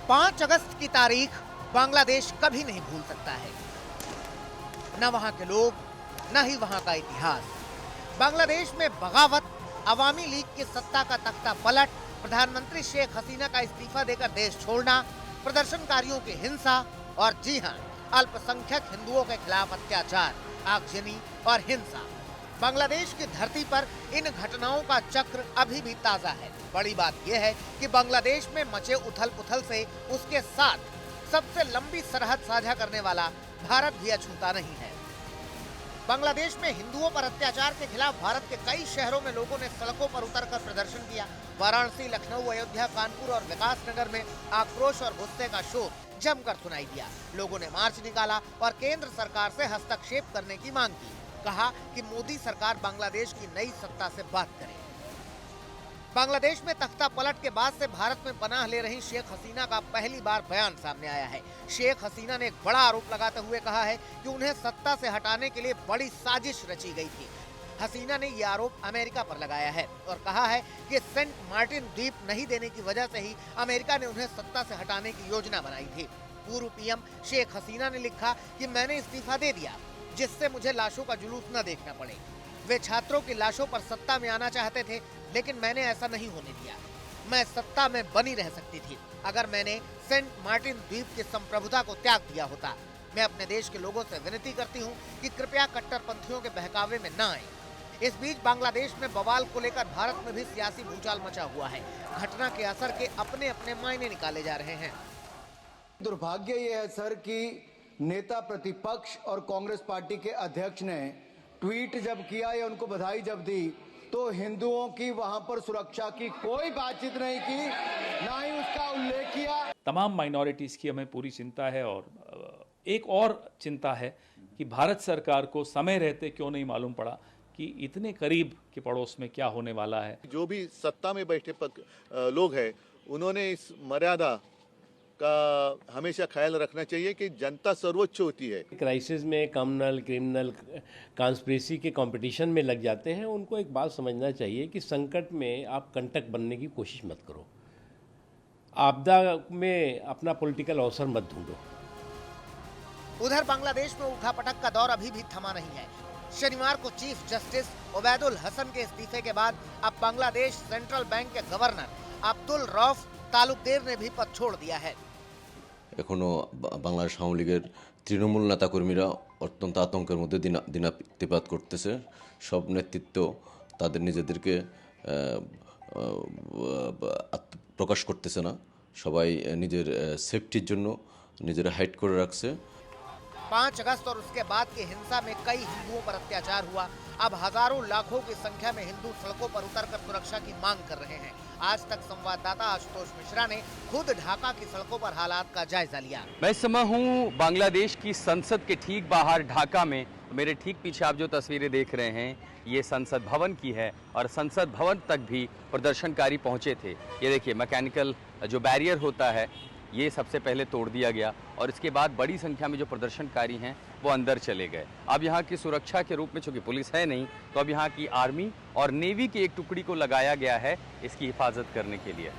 5 अगस्त की तारीख बांग्लादेश कभी नहीं भूल सकता है। न वहां के लोग, न ही वहां का इतिहास। बांग्लादेश में बगावत, अवामी लीग की सत्ता का तख्ता पलट, प्रधानमंत्री शेख हसीना का इस्तीफा देकर देश छोड़ना, प्रदर्शनकारियों की हिंसा और जी हां, अल्पसंख्यक हिंदुओं के खिलाफ अत्याचार, आगजनी और हिंसा। बांग्लादेश की धरती पर इन घटनाओं का चक्र अभी भी ताजा है। बड़ी बात यह है कि बांग्लादेश में मचे उथल-पुथल से उसके साथ सबसे लंबी सरहद साझा करने वाला भारत भी अछूता नहीं है। बांग्लादेश में हिंदुओं पर अत्याचार के खिलाफ भारत के कई शहरों में लोगों ने सड़कों पर उतरकर प्रदर्शन किया। वाराणसी, लखनऊ, अयोध्या, कानपुर और विकासनगर में आक्रोश और गुस्से का शोर जमकर सुनाई दिया। लोगों ने मार्च निकाला और केंद्र सरकार से हस्तक्षेप करने की मांग की। कहा कि मोदी सरकार बांग्लादेश की नई सत्ता से बात करे। बांग्लादेश में तख्ता पलट के बाद से भारत में पनाह ले रही शेख हसीना का पहली बार बयान सामने आया है। शेख हसीना ने एक बड़ा आरोप लगाते हुए कहा है कि उन्हें सत्ता से हटाने के लिए बड़ी साजिश रची गई थी। हसीना ने यह आरोप अमेरिका पर लगाया है और कहा है कि सेंट मार्टिन द्वीप नहीं देने की वजह से ही अमेरिका ने उन्हें सत्ता से हटाने की योजना बनाई थी। पूर्व पीएम शेख हसीना ने लिखा कि मैंने इस्तीफा दे दिया जिससे मुझे लाशों का जुलूस न देखना पड़े। वे छात्रों की लाशों पर सत्ता में आना चाहते थे, लेकिन मैंने ऐसा नहीं होने दिया। मैं सत्ता में बनी रह सकती थी अगर मैंने सेंट मार्टिन द्वीप की संप्रभुता को त्याग दिया होता। मैं अपने देश के लोगों से विनती करती हूँ कि कृपया कट्टरपंथियों के बहकावे में न आए। इस बीच बांग्लादेश में बवाल को लेकर भारत में भी सियासी भूचाल मचा हुआ है। घटना के असर के अपने अपने मायने निकाले जा रहे हैं। दुर्भाग्य ये है सर कि नेता प्रतिपक्ष और कांग्रेस पार्टी के अध्यक्ष ने ट्वीट जब किया या उनको बधाई जब दी तो हिंदुओं की वहां पर सुरक्षा की कोई बातचीत नहीं की, ना ही उसका उल्लेख किया। तमाम माइनॉरिटीज़ की हमें पूरी चिंता है और एक और चिंता है कि भारत सरकार को समय रहते क्यों नहीं मालूम पड़ा कि इतने करीब के पड़ोस में क्या होने वाला है। जो भी सत्ता में बैठे लोग हैं उन्होंने इस मर्यादा का हमेशा ख्याल रखना चाहिए कि जनता सर्वोच्च होती है। क्राइसिस में कम्युनल, क्रिमिनल, कॉन्स्पिरेसी के कंपटीशन में लग जाते हैं। उनको एक बात समझना चाहिए कि संकट में आप कंटक बनने की कोशिश मत करो, आपदा में अपना पॉलिटिकल अवसर मत ढूंढो। उधर बांग्लादेश में उठापटक का दौर अभी भी थमा नहीं है। शनिवार को चीफ जस्टिस उबैदुल हसन के इस्तीफे के बाद अब बांग्लादेश सेंट्रल बैंक के गवर्नर अब्दुल रऊफ तालुकदेर ने भी पद छोड़ दिया है। এখনো বাংলাদেশ আওয়ামী লীগের তৃণমূল নেতাকর্মীরা অত্যন্ত আতঙ্কের মধ্যে দিনাতিপাত করতেছে। সব নেতৃত্ব তাদের নিজেদেরকে প্রকাশ করতেছে না। সবাই নিজের সেফটির জন্য নিজেরা হাইড করে রাখছে। 5 अगस्त और उसके बाद की हिंसा में कई हिंदुओं पर अत्याचार हुआ। अब हजारों लाखों की संख्या में हिंदू सड़कों पर उतरकर सुरक्षा की मांग कर रहे हैं। आज तक संवाददाता आशुतोष मिश्रा ने खुद ढाका की सड़कों पर हालात का जायजा लिया। मैं इस समय हूँ बांग्लादेश की संसद के ठीक बाहर ढाका में। मेरे ठीक पीछे आप जो तस्वीरें देख रहे हैं ये संसद भवन की है और संसद भवन तक भी प्रदर्शनकारी पहुंचे थे। ये देखिए मैकेनिकल जो बैरियर होता है ये सबसे पहले तोड़ दिया गया और इसके बाद बड़ी संख्या में जो प्रदर्शनकारी हैं वो अंदर चले गए। अब यहाँ की सुरक्षा के रूप में चूंकि पुलिस है नहीं तो अब यहाँ की आर्मी और नेवी की एक टुकड़ी को लगाया गया है इसकी हिफाजत करने के लिए।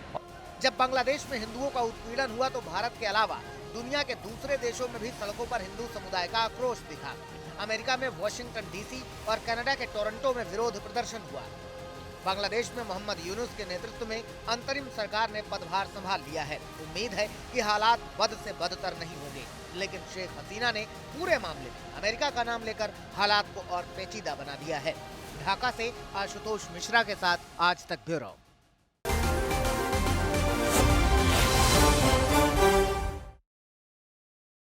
जब बांग्लादेश में हिंदुओं का उत्पीड़न हुआ तो भारत के अलावा दुनिया के दूसरे देशों में भी सड़कों पर हिंदू समुदाय का आक्रोश दिखा। अमेरिका में वाशिंगटन डीसी और कनाडा के टोरंटो में विरोध प्रदर्शन हुआ। बांग्लादेश में मोहम्मद यूनुस के नेतृत्व में अंतरिम सरकार ने पदभार संभाल लिया है। उम्मीद है कि हालात बद से बदतर नहीं होंगे, लेकिन शेख हसीना ने पूरे मामले में अमेरिका का नाम लेकर हालात को और पेचीदा बना दिया है। ढाका से आशुतोष मिश्रा के साथ आज तक ब्यूरो।